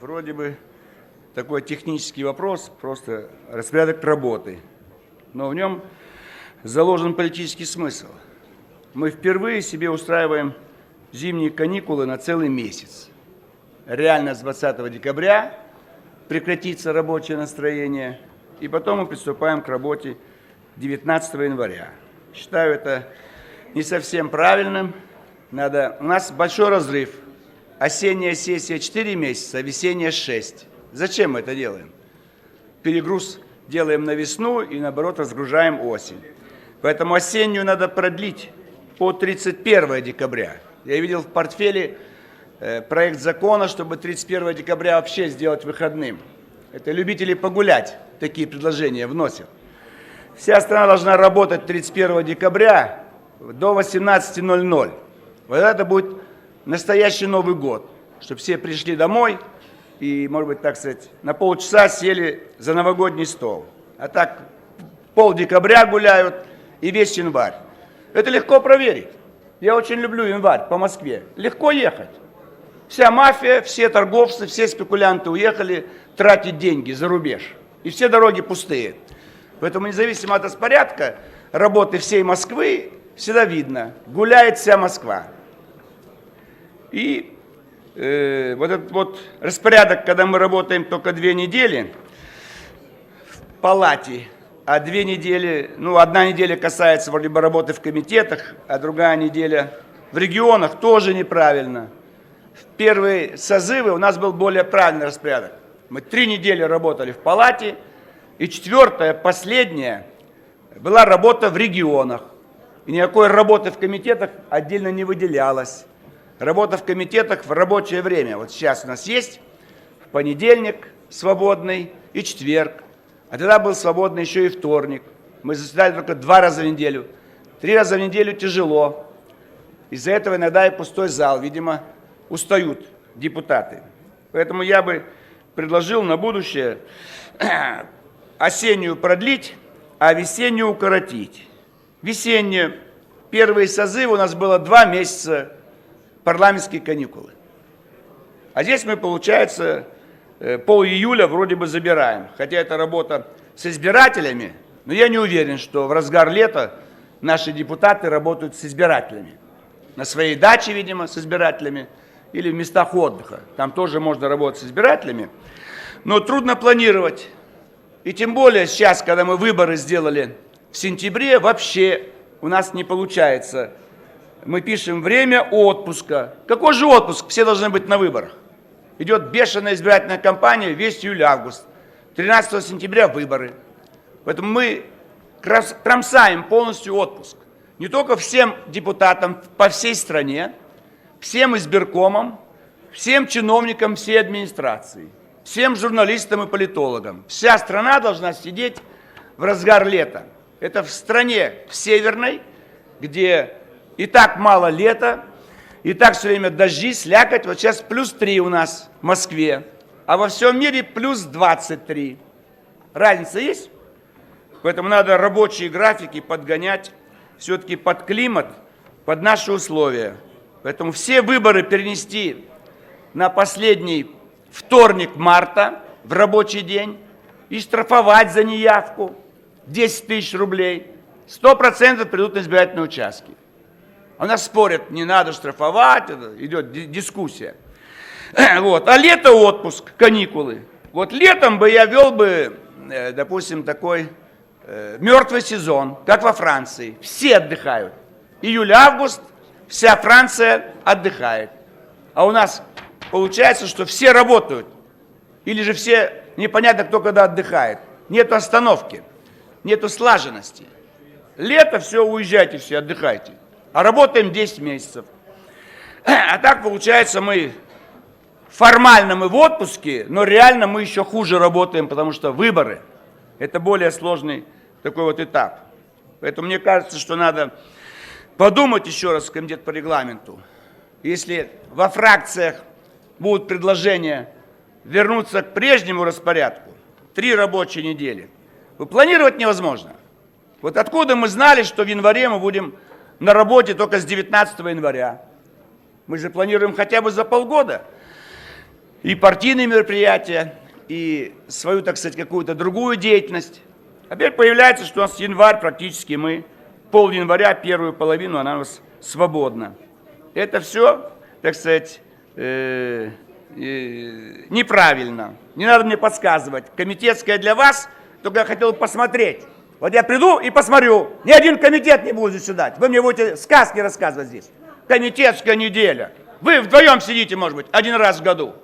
Вроде бы такой технический вопрос, просто распорядок работы. Но в нем заложен политический смысл. Мы впервые себе устраиваем зимние каникулы на целый месяц. Реально с 20 декабря прекратится рабочее настроение, и потом мы приступаем к работе 19 января. Считаю это не совсем правильным. У нас большой разрыв. Осенняя сессия 4 месяца, весенняя 6. Зачем мы это делаем? Перегруз делаем на весну и, наоборот, разгружаем осень. Поэтому осеннюю надо продлить по 31 декабря. Я видел в портфеле проект закона, чтобы 31 декабря вообще сделать выходным. Это любители погулять такие предложения вносят. Вся страна должна работать 31 декабря до 18:00. Вот это будет настоящий Новый год, чтобы все пришли домой и, может быть, так сказать, на полчаса сели за новогодний стол. А так пол-декабря гуляют и весь январь. Это легко проверить. Я очень люблю январь по Москве. Легко ехать. Вся мафия, все торговцы, все спекулянты уехали тратить деньги за рубеж. И все дороги пустые. Поэтому независимо от распорядка работы всей Москвы, всегда видно, гуляет вся Москва. И вот этот вот распорядок, когда мы работаем только 2 недели в палате, а 2 недели, одна неделя касается вроде бы работы в комитетах, а другая неделя в регионах, тоже неправильно. В первые созывы у нас был более правильный распорядок. Мы 3 недели работали в палате, и 4-я, последняя, была работа в регионах. И никакой работы в комитетах отдельно не выделялось. Работа в комитетах в рабочее время. Вот сейчас у нас есть в понедельник свободный и четверг. А тогда был свободный еще и вторник. Мы заседали только 2 раза в неделю. 3 раза в неделю тяжело. Из-за этого иногда и пустой зал. Видимо, устают депутаты. Поэтому я бы предложил на будущее осеннюю продлить, а весеннюю укоротить. Весеннюю. Первые созывы у нас было 2 месяца парламентские каникулы. А здесь мы, получается, пол-июля вроде бы забираем. Хотя это работа с избирателями, но я не уверен, что в разгар лета наши депутаты работают с избирателями. На своей даче, видимо, с избирателями или в местах отдыха. Там тоже можно работать с избирателями. Но трудно планировать. И тем более сейчас, когда мы выборы сделали в сентябре, вообще у нас не получается. Мы пишем время отпуска. Какой же отпуск? Все должны быть на выборах. Идет бешеная избирательная кампания весь июль-август. 13 сентября выборы. Поэтому мы кромсаем полностью отпуск. Не только всем депутатам по всей стране, всем избиркомам, всем чиновникам всей администрации, всем журналистам и политологам. Вся страна должна сидеть в разгар лета. Это в стране в северной, где и так мало лета, и так все время дожди, слякоть. Вот сейчас +3 у нас в Москве, а во всем мире +23. Разница есть? Поэтому надо рабочие графики подгонять все-таки под климат, под наши условия. Поэтому все выборы перенести на последний вторник марта в рабочий день и штрафовать за неявку 10 тысяч рублей. 100% придут на избирательные участки. У нас спорят, не надо штрафовать, идет дискуссия. Вот. А лето отпуск, каникулы. Вот летом бы я вел бы, допустим, такой мертвый сезон, как во Франции. Все отдыхают. Июль-август, вся Франция отдыхает. А у нас получается, что все работают. Или же все, непонятно, кто когда отдыхает. Нету остановки, нету слаженности. Лето, все, уезжайте все, отдыхайте. А работаем 10 месяцев. А так, получается, формально мы в отпуске, но реально мы еще хуже работаем, потому что выборы – это более сложный такой вот этап. Поэтому мне кажется, что надо подумать еще раз в комитет по регламенту. Если во фракциях будут предложения вернуться к прежнему распорядку, 3 рабочие недели, планировать невозможно. Вот откуда мы знали, что в январе мы будем на работе только с 19 января? Мы же планируем хотя бы за полгода. и партийные мероприятия, и свою, так сказать, какую-то другую деятельность. Теперь появляется, что у нас январь, практически мы, пол-января, первую половину, она у нас свободна. Это все, так сказать, неправильно. Не надо мне подсказывать. Комитетская для вас, только я хотел посмотреть. Вот я приду и посмотрю. Ни один комитет не будет заседать. Вы мне будете сказки рассказывать здесь. Комитетская неделя. Вы вдвоем сидите, может быть, один раз в году.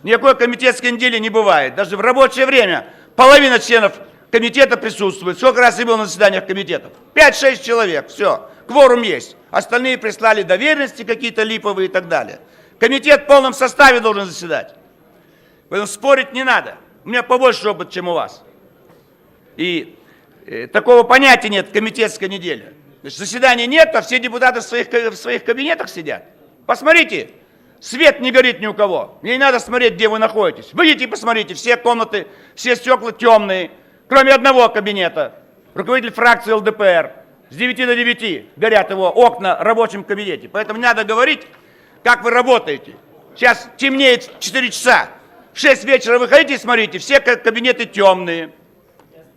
Никакой комитетской недели не бывает. Даже в рабочее время половина членов комитета присутствует. Сколько раз я был на заседаниях комитетов? 5-6 человек, все. Кворум есть. Остальные прислали доверенности какие-то липовые и так далее. Комитет в полном составе должен заседать. Поэтому спорить не надо. У меня побольше опыта, чем у вас. И такого понятия нет, комитетская неделя. Значит, заседаний нет, а все депутаты в своих кабинетах сидят. Посмотрите, свет не горит ни у кого. Мне не надо смотреть, где вы находитесь. Выйдите и посмотрите, все комнаты, все стекла темные, кроме одного кабинета. Руководитель фракции ЛДПР. С 9 до 9 горят его окна в рабочем кабинете. Поэтому не надо говорить, как вы работаете. Сейчас темнеет в 4 часа. В 6 вечера выходите и смотрите, все кабинеты темные.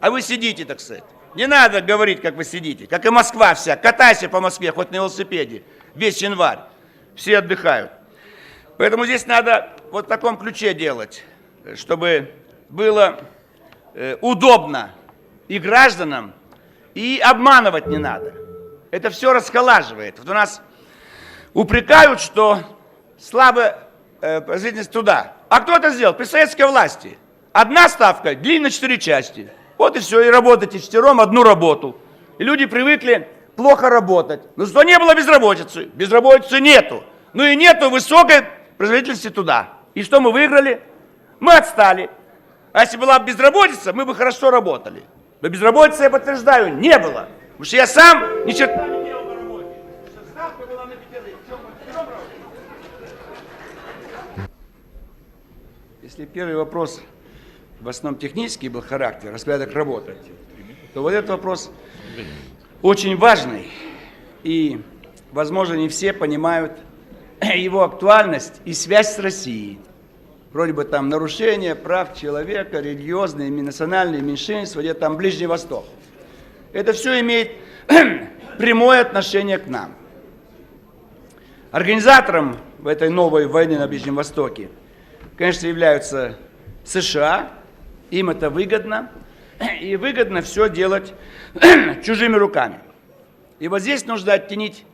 А вы сидите, так сказать. Не надо говорить, как вы сидите. Как и Москва вся. Катайся по Москве, хоть на велосипеде. Весь январь. Все отдыхают. Поэтому здесь надо вот в таком ключе делать, чтобы было удобно и гражданам, и обманывать не надо. Это все расхолаживает. Вот у нас упрекают, что слабая производительность труда. А кто это сделал? При советской власти. Одна ставка длинна 4 части. Вот и все, и работаете вчетвером одну работу. И люди привыкли плохо работать. Но зато не было безработицы. Безработицы нету. Ну и нету высокой производительности труда. И что мы выиграли? Мы отстали. А если была бы безработица, мы бы хорошо работали. Но безработицы, я подтверждаю, не было. Потому что я сам ни черта не делал на работе. Потому что ставка была на пятерых. Если первый вопрос в основном технический был характер, распорядок работы, то вот этот вопрос очень важный. И, возможно, не все понимают его актуальность и связь с Россией. Вроде бы там нарушение прав человека, религиозные, национальные меньшинства, где там Ближний Восток. Это все имеет прямое отношение к нам. Организатором в этой новой войны на Ближнем Востоке, конечно, являются США. Им это выгодно. И выгодно все делать чужими руками. И вот здесь нужно оттенить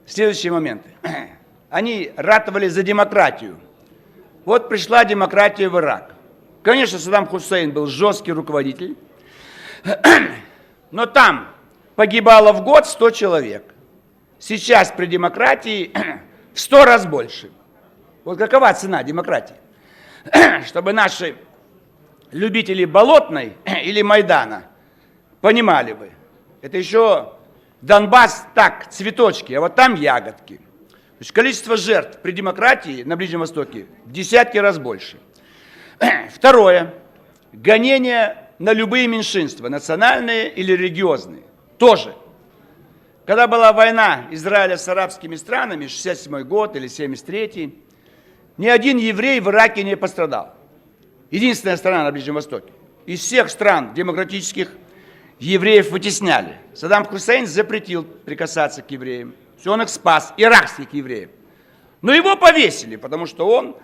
следующие моменты. Они ратовали за демократию. Вот пришла демократия в Ирак. Конечно, Саддам Хусейн был жесткий руководитель, но там погибало в год 100 человек. Сейчас при демократии в 100 раз больше. Вот какова цена демократии? Чтобы наши любители Болотной или Майдана понимали бы. Это еще Донбасс так, цветочки, а вот там ягодки. То есть количество жертв при демократии на Ближнем Востоке в десятки раз больше. Второе. Гонения на любые меньшинства, национальные или религиозные. Тоже. Когда была война Израиля с арабскими странами, 67 год или 73-й, ни один еврей в Ираке не пострадал. Единственная страна на Ближнем Востоке. Из всех стран демократических евреев вытесняли. Саддам Хусейн запретил прикасаться к евреям. Все, он их спас, иракских евреев. Но его повесили, потому что он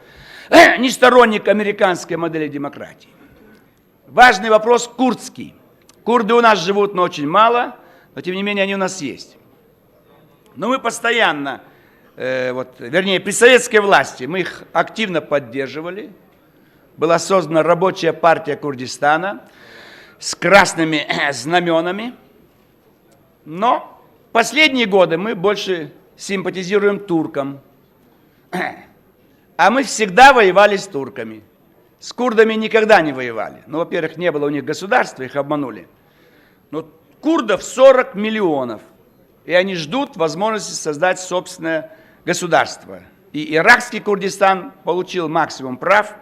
не сторонник американской модели демократии. Важный вопрос курдский. Курды у нас живут, но очень мало, но тем не менее они у нас есть. Но мы постоянно, при советской власти мы их активно поддерживали. Была создана рабочая партия Курдистана с красными знаменами. Но последние годы мы больше симпатизируем туркам. А мы всегда воевали с турками. С курдами никогда не воевали. Ну, во-первых, не было у них государства, их обманули. Но курдов 40 миллионов. И они ждут возможности создать собственное государство. И иракский Курдистан получил максимум прав.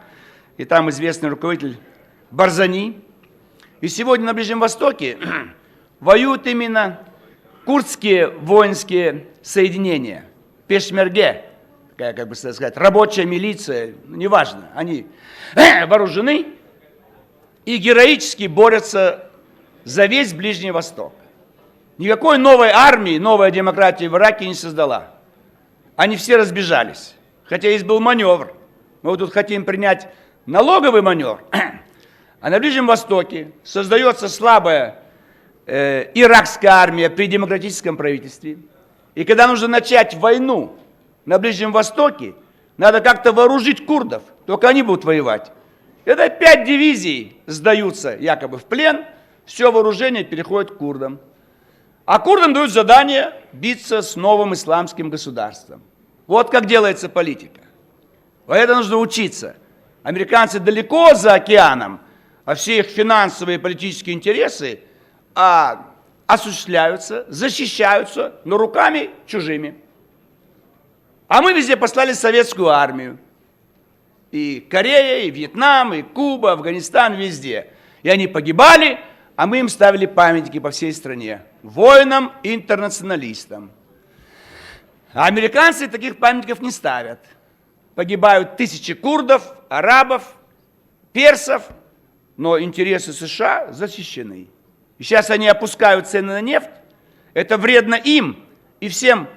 И там известный руководитель Барзани. И сегодня на Ближнем Востоке воюют именно курдские воинские соединения, пешмерге, как бы сказать, рабочая милиция, неважно, они вооружены и героически борются за весь Ближний Восток. Никакой новой армии, новая демократия в Ираке не создала. Они все разбежались, хотя есть был маневр. Мы вот тут хотим принять налоговый маневр, а на Ближнем Востоке создается слабая иракская армия при демократическом правительстве. И когда нужно начать войну на Ближнем Востоке, надо как-то вооружить курдов, только они будут воевать. Это 5 дивизий сдаются якобы в плен, все вооружение переходит к курдам. А курдам дают задание биться с новым исламским государством. Вот как делается политика. А это нужно учиться. Американцы далеко за океаном, а все их финансовые и политические интересы осуществляются, защищаются, но руками чужими. А мы везде послали советскую армию. И Корея, и Вьетнам, и Куба, Афганистан, везде. И они погибали, а мы им ставили памятники по всей стране. Воинам и интернационалистам. А американцы таких памятников не ставят. Погибают тысячи курдов, арабов, персов, но интересы США защищены. И сейчас они опускают цены на нефть. Это вредно им и всем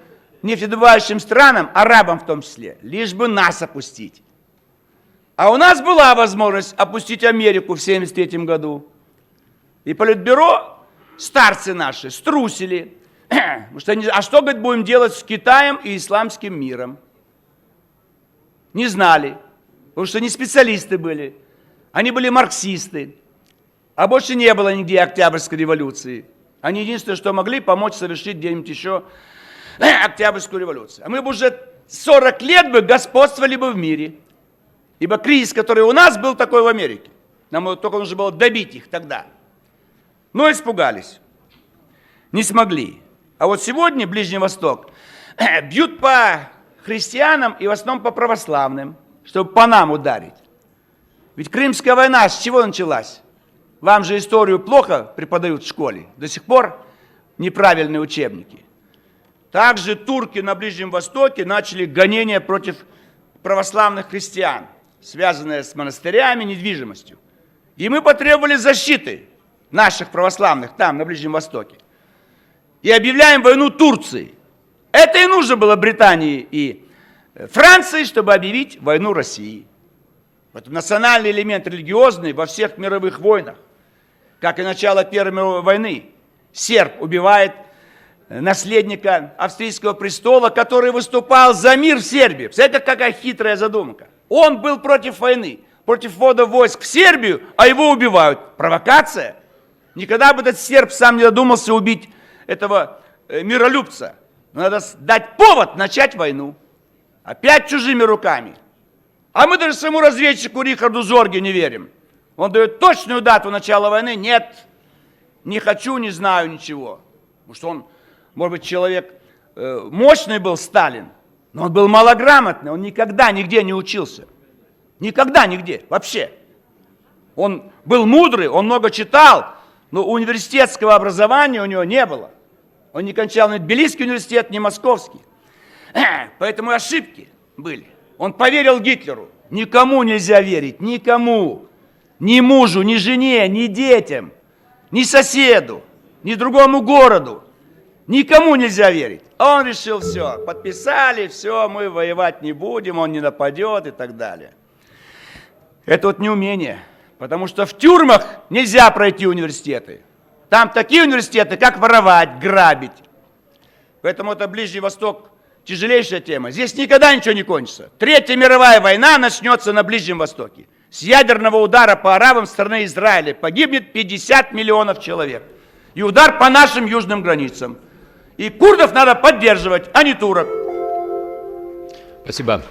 нефтедобывающим странам, арабам в том числе, лишь бы нас опустить. А у нас была возможность опустить Америку в 1973 году. И Политбюро, старцы наши, струсили. Потому что а что, говорит, будем делать с Китаем и исламским миром? Не знали, потому что не специалисты были. Они были марксисты. А больше не было нигде Октябрьской революции. Они единственное, что могли, помочь совершить где-нибудь еще Октябрьскую революцию. А мы бы уже 40 лет бы господствовали бы в мире. Ибо кризис, который у нас был, такой в Америке. Нам только нужно было добить их тогда. Но испугались. Не смогли. А вот сегодня Ближний Восток бьют по христианам и в основном по православным, чтобы по нам ударить. Ведь Крымская война с чего началась? Вам же историю плохо преподают в школе. До сих пор неправильные учебники. Также турки на Ближнем Востоке начали гонения против православных христиан, связанные с монастырями, недвижимостью. И мы потребовали защиты наших православных там, на Ближнем Востоке. И объявляем войну Турции. Это и нужно было Британии и Франции, чтобы объявить войну России. Вот национальный элемент религиозный во всех мировых войнах, как и начало Первой мировой войны. Серб убивает наследника австрийского престола, который выступал за мир в Сербии. Представляете, какая хитрая задумка. Он был против войны, против ввода войск в Сербию, а его убивают. Провокация. Никогда бы этот серб сам не додумался убить этого миролюбца. Надо дать повод начать войну. Опять чужими руками. А мы даже своему разведчику Рихарду Зорге не верим. Он дает точную дату начала войны. Нет, не хочу, не знаю ничего. Потому что он, может быть, человек мощный был, Сталин, но он был малограмотный, он никогда нигде не учился. Никогда нигде, вообще. Он был мудрый, он много читал, но университетского образования у него не было. Он не кончал ни Тбилисский университет, ни Московский. Поэтому ошибки были. Он поверил Гитлеру. Никому нельзя верить, никому. Ни мужу, ни жене, ни детям, ни соседу, ни другому городу. Никому нельзя верить. А он решил, все, подписали, все, мы воевать не будем, он не нападет и так далее. Это вот неумение. Потому что в тюрьмах нельзя пройти университеты. Там такие университеты, как воровать, грабить. Поэтому это Ближний Восток тяжелейшая тема. Здесь никогда ничего не кончится. Третья мировая война начнется на Ближнем Востоке. С ядерного удара по арабам страны Израиля погибнет 50 миллионов человек. И удар по нашим южным границам. И курдов надо поддерживать, а не турок. Спасибо.